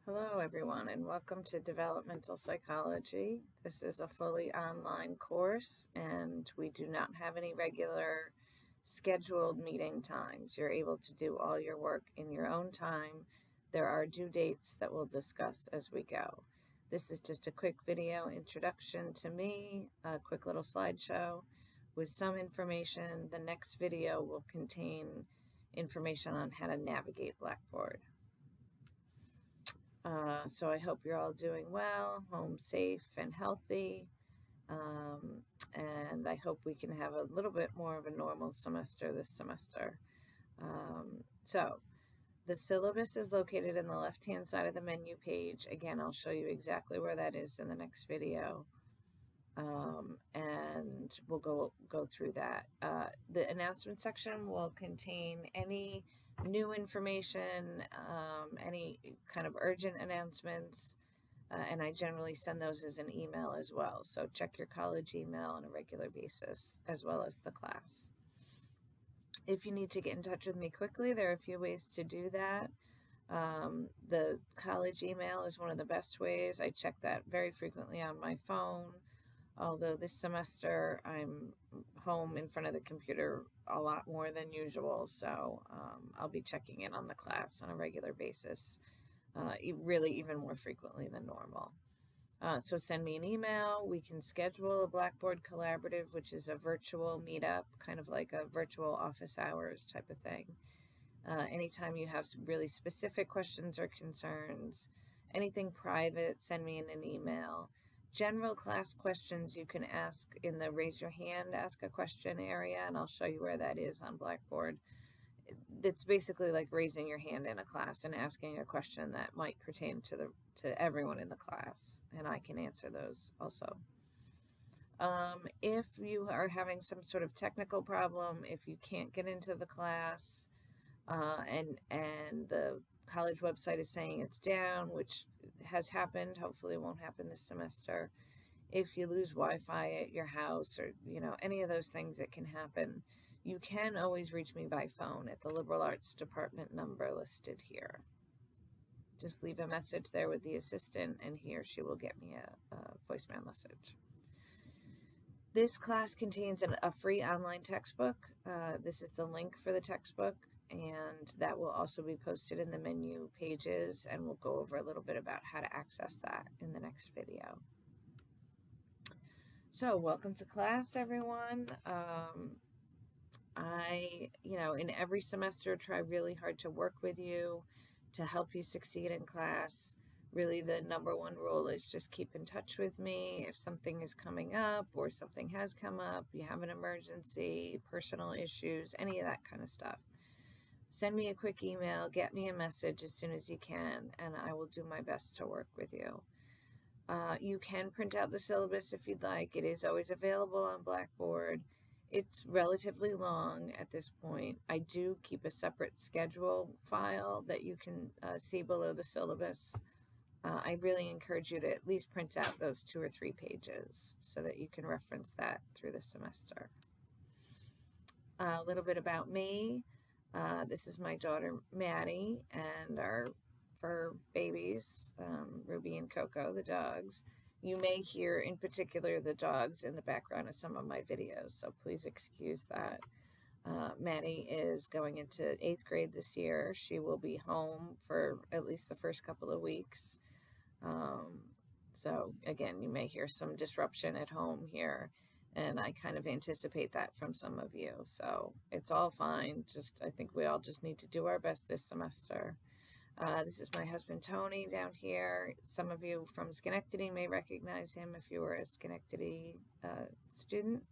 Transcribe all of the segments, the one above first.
Hello, everyone, and welcome to Developmental Psychology. This is a fully online course, and we do not have any regular scheduled meeting times. You're able to do all your work in your own time. There are due dates that we'll discuss as we go. This is just a quick video introduction to me, a quick little slideshow with some information. The next video will contain information on how to navigate Blackboard. So I hope you're all doing well, home safe and healthy. And I hope we can have a little bit more of a normal semester this semester. So the syllabus is located in the left-hand side of the menu page. Again, I'll show you exactly where that is in the next video. And we'll go through that. The announcement section will contain any new information, any kind of urgent announcements, and I generally send those as an email as well. So check your college email on a regular basis, as well as the class. If you need to get in touch with me quickly, there are a few ways to do that. The college email is one of the best ways. I check that very frequently on my phone. Although this semester I'm home in front of the computer a lot more than usual, so I'll be checking in on the class on a regular basis, really even more frequently than normal. So send me an email. We can schedule a Blackboard collaborative, which is a virtual meetup, kind of like a virtual office hours type of thing. Anytime you have really specific questions or concerns, anything private, send me in an email. General class questions you can ask in the raise your hand, ask a question area, and I'll show you where that is on Blackboard. It's basically like raising your hand in a class and asking a question that might pertain to everyone in the class, and I can answer those also. If you are having some sort of technical problem, if you can't get into the class, and the college website is saying it's down, which has happened. Hopefully it won't happen this semester. If you lose Wi-Fi at your house or, any of those things that can happen, you can always reach me by phone at the liberal arts department number listed here. Just leave a message there with the assistant and he or she will get me a voicemail message. This class contains a free online textbook. This is the link for the textbook, and that will also be posted in the menu pages, and we'll go over a little bit about how to access that in the next video. So welcome to class, everyone. I, in every semester, try really hard to work with you to help you succeed in class. Really, the number one rule is just keep in touch with me. If something is coming up or something has come up, you have an emergency, personal issues, any of that kind of stuff, send me a quick email, get me a message as soon as you can, and I will do my best to work with you. You can print out the syllabus if you'd like. It is always available on Blackboard. It's relatively long at this point. I do keep a separate schedule file that you can see below the syllabus. I really encourage you to at least print out those 2 or 3 pages so that you can reference that through the semester. A little bit about me. This is my daughter, Maddie, and our fur babies, Ruby and Coco, the dogs. You may hear, in particular, the dogs in the background of some of my videos, so please excuse that. Maddie is going into 8th grade this year. She will be home for at least the first couple of weeks. So again, you may hear some disruption at home here, and I kind of anticipate that from some of you. So it's all fine. I think we all just need to do our best this semester. This is my husband, Tony, down here. Some of you from Schenectady may recognize him if you were a Schenectady student.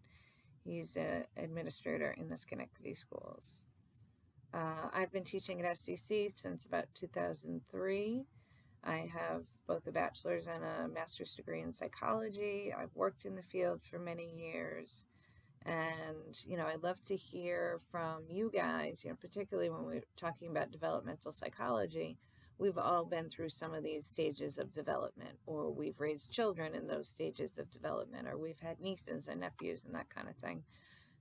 He's an administrator in the Schenectady schools. I've been teaching at SCC since about 2003. I have both a bachelor's and a master's degree in psychology. I've worked in the field for many years. And, I love to hear from you guys, particularly when we're talking about developmental psychology. We've all been through some of these stages of development, or we've raised children in those stages of development, or we've had nieces and nephews and that kind of thing.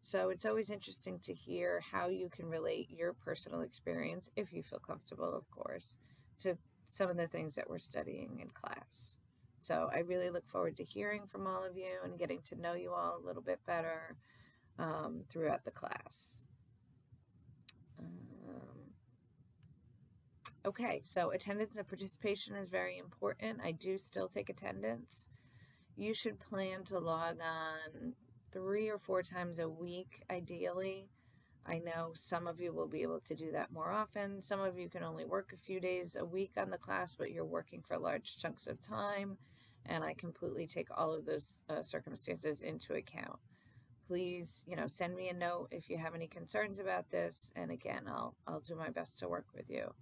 So it's always interesting to hear how you can relate your personal experience, if you feel comfortable, of course, to some of the things that we're studying in class. So I really look forward to hearing from all of you and getting to know you all a little bit better throughout the class. Okay, so attendance and participation is very important. I do still take attendance. You should plan to log on 3 or 4 times a week, ideally. I know some of you will be able to do that more often. Some of you can only work a few days a week on the class, but you're working for large chunks of time, and I completely take all of those circumstances into account. Please, send me a note if you have any concerns about this, and again, I'll do my best to work with you.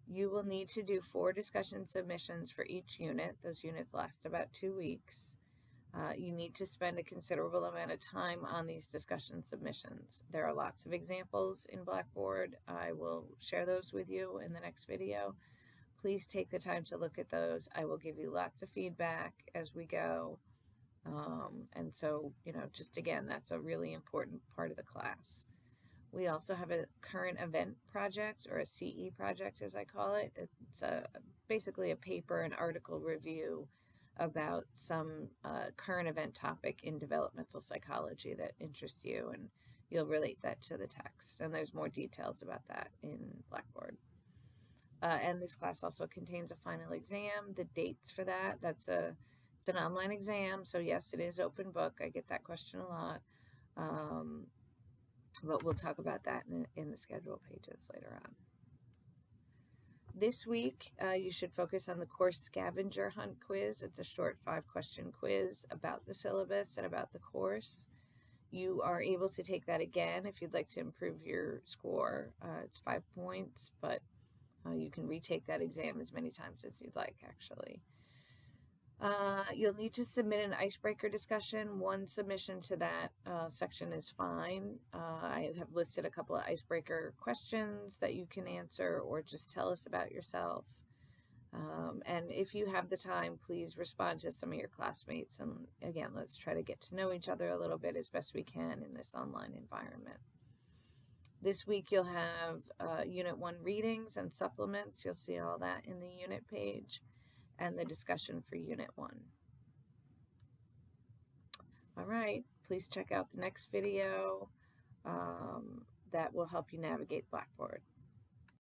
You will need to do 4 discussion submissions for each unit. Those units last about 2 weeks. You need to spend a considerable amount of time on these discussion submissions. There are lots of examples in Blackboard. I will share those with you in the next video. Please take the time to look at those. I will give you lots of feedback as we go. And so, just again, that's a really important part of the class. We also have a current event project, or a CE project as I call it. It's basically a paper and article review about some current event topic in developmental psychology that interests you, and you'll relate that to the text. And there's more details about that in Blackboard. And this class also contains a final exam. The dates for that, it's an online exam, so yes, it is open book. I get that question a lot. But we'll talk about that in the schedule pages later on. This week, you should focus on the course scavenger hunt quiz. It's a short 5-question quiz about the syllabus and about the course. You are able to take that again if you'd like to improve your score. It's 5 points, but you can retake that exam as many times as you'd like, actually. You'll need to submit an icebreaker discussion. 1 submission to that section is fine. I have listed a couple of icebreaker questions that you can answer, or just tell us about yourself. And if you have the time, please respond to some of your classmates. And again, let's try to get to know each other a little bit as best we can in this online environment. This week you'll have Unit 1 readings and supplements. You'll see all that in the unit page, and the discussion for Unit 1. All right, please check out the next video that will help you navigate Blackboard.